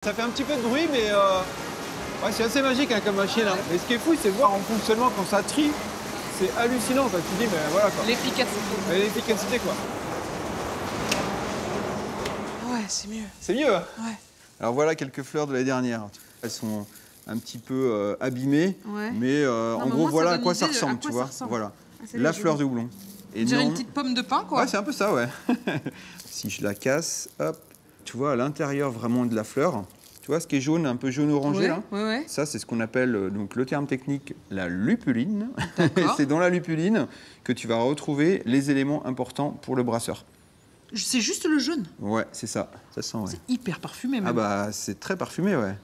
Ça fait un petit peu de bruit, mais ouais, c'est assez magique hein, comme machine. Hein. Et ce qui est fou, c'est de voir en fonctionnement quand ça trie. C'est hallucinant, quoi. Tu dis, mais voilà quoi. L'efficacité. L'efficacité, quoi. Ouais, c'est mieux. C'est mieux, hein. Ouais. Alors voilà quelques fleurs de l'année dernière. Elles sont un petit peu abîmées, ouais. mais en gros, voilà à quoi ça ressemble, tu vois. Ressemble. Voilà. Ah, la fleur de houblon. On dirait une petite pomme de pin, quoi. Ouais, c'est un peu ça, ouais. Si je la casse, hop, tu vois, à l'intérieur vraiment de la fleur, tu vois ce qui est jaune, un peu jaune-orangé, là ouais. Ça, c'est ce qu'on appelle, donc le terme technique, la lupuline. Et D'accord. c'est dans la lupuline que tu vas retrouver les éléments importants pour le brasseur. C'est juste le jaune. Ouais, c'est ça. Ça sent, ouais. C'est hyper parfumé, même. Ah bah, c'est très parfumé, ouais.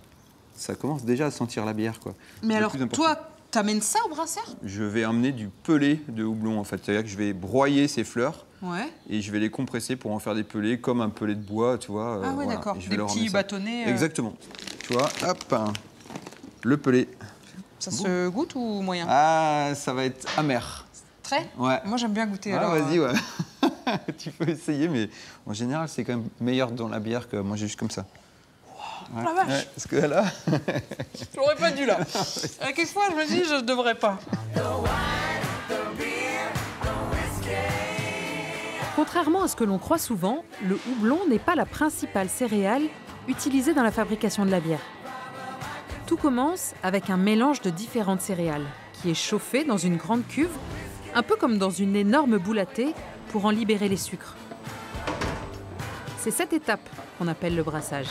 Ça commence déjà à sentir la bière, quoi. Mais alors, toi, t'amènes ça au brasseur? Je vais amener du pelé de houblon, en fait. C'est-à-dire que je vais broyer ces fleurs. Ouais. Et je vais les compresser pour en faire des pelés, comme un pelé de bois, tu vois. Ah ouais, voilà. D'accord. Des petits bâtonnets. Exactement. Tu vois, hop, le pelé. Ça se goûte ou moyen? Ah, ça va être amer. Très? Ouais. Moi, j'aime bien goûter. Ah, alors. vas-y, ouais. Tu peux essayer, mais en général, c'est quand même meilleur dans la bière que manger juste comme ça. Ouais. La vache. Ouais, parce que là... J'aurais pas dû, là. Quelquefois, je me dis, je devrais pas. Contrairement à ce que l'on croit souvent, le houblon n'est pas la principale céréale utilisée dans la fabrication de la bière. Tout commence avec un mélange de différentes céréales qui est chauffé dans une grande cuve, un peu comme dans une énorme boule à thé pour en libérer les sucres. C'est cette étape qu'on appelle le brassage.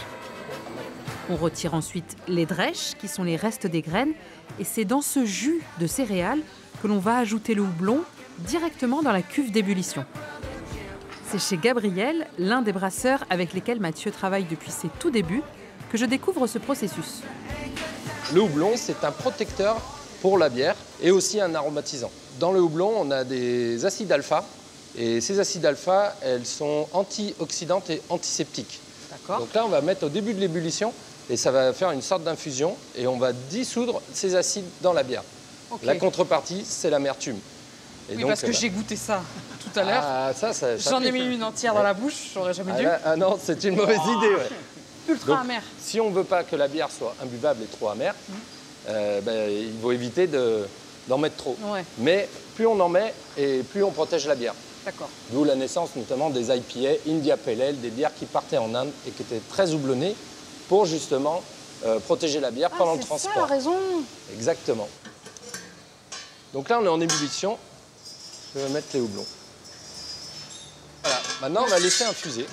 On retire ensuite les drèches, qui sont les restes des graines, et c'est dans ce jus de céréales que l'on va ajouter le houblon directement dans la cuve d'ébullition. C'est chez Gabriel, l'un des brasseurs avec lesquels Mathieu travaille depuis ses tout débuts, que je découvre ce processus. Le houblon, c'est un protecteur pour la bière et aussi un aromatisant. Dans le houblon, on a des acides alpha. Et ces acides alpha, elles sont antioxydantes et antiseptiques. D'accord. Donc là, on va mettre au début de l'ébullition et ça va faire une sorte d'infusion et on va dissoudre ces acides dans la bière. Okay. La contrepartie, c'est l'amertume. Et oui, donc, parce que j'ai goûté ça tout à l'heure. Ah, j'en ai mis une entière dans la bouche, j'aurais jamais dû. Ah non, c'est une mauvaise idée. Ouais. Ultra amer. Si on ne veut pas que la bière soit imbuvable et trop amère, il faut éviter d'en mettre trop. Ouais. Mais plus on en met et plus on protège la bière. D'accord. D'où la naissance notamment des IPA, India Pale Ale, des bières qui partaient en Inde et qui étaient très houblonnées pour justement protéger la bière pendant le transport. C'est ça, raison. Exactement. Donc là, on est en ébullition. Je vais mettre les houblons. Voilà. Maintenant, on va laisser infuser.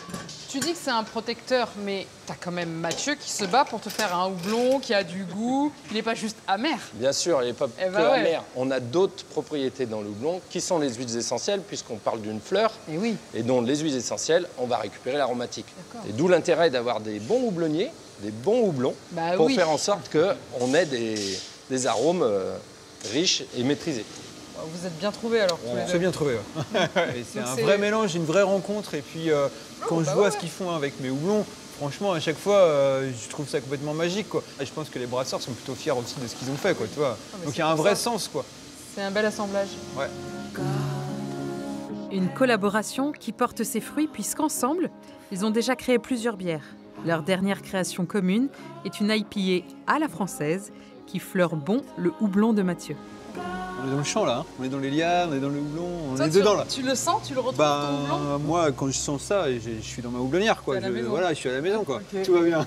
Tu dis que c'est un protecteur, mais t'as quand même Mathieu qui se bat pour te faire un houblon qui a du goût. Il n'est pas juste amer. Bien sûr, il n'est pas que amer. On a d'autres propriétés dans le houblon qui sont les huiles essentielles, puisqu'on parle d'une fleur. Et oui. Et dont les huiles essentielles, on va récupérer l'aromatique. Et d'où l'intérêt d'avoir des bons houblonniers, des bons houblons, pour faire en sorte qu'on ait des arômes riches et maîtrisés. Vous êtes bien trouvés alors. C'est bien trouvé. Ouais. C'est un vrai mélange, une vraie rencontre. Et puis quand je vois ce qu'ils font avec mes houblons, franchement, à chaque fois, je trouve ça complètement magique, quoi. Et je pense que les brasseurs sont plutôt fiers aussi de ce qu'ils ont fait, quoi, tu vois. Donc il y a un vrai sens, quoi. C'est un bel assemblage. Ouais. Une collaboration qui porte ses fruits puisqu'ensemble, ils ont déjà créé plusieurs bières. Leur dernière création commune est une IPA à la française qui fleure bon le houblon de Mathieu. On est dans le champ, là. Hein. On est dans les lianes, on est dans le houblon, on est dedans, là. Tu le sens? Tu le retrouves, ton houblon? Moi, quand je sens ça, je suis dans ma houblonnière, quoi. Voilà, je suis à la maison, quoi. Okay. Tout va bien.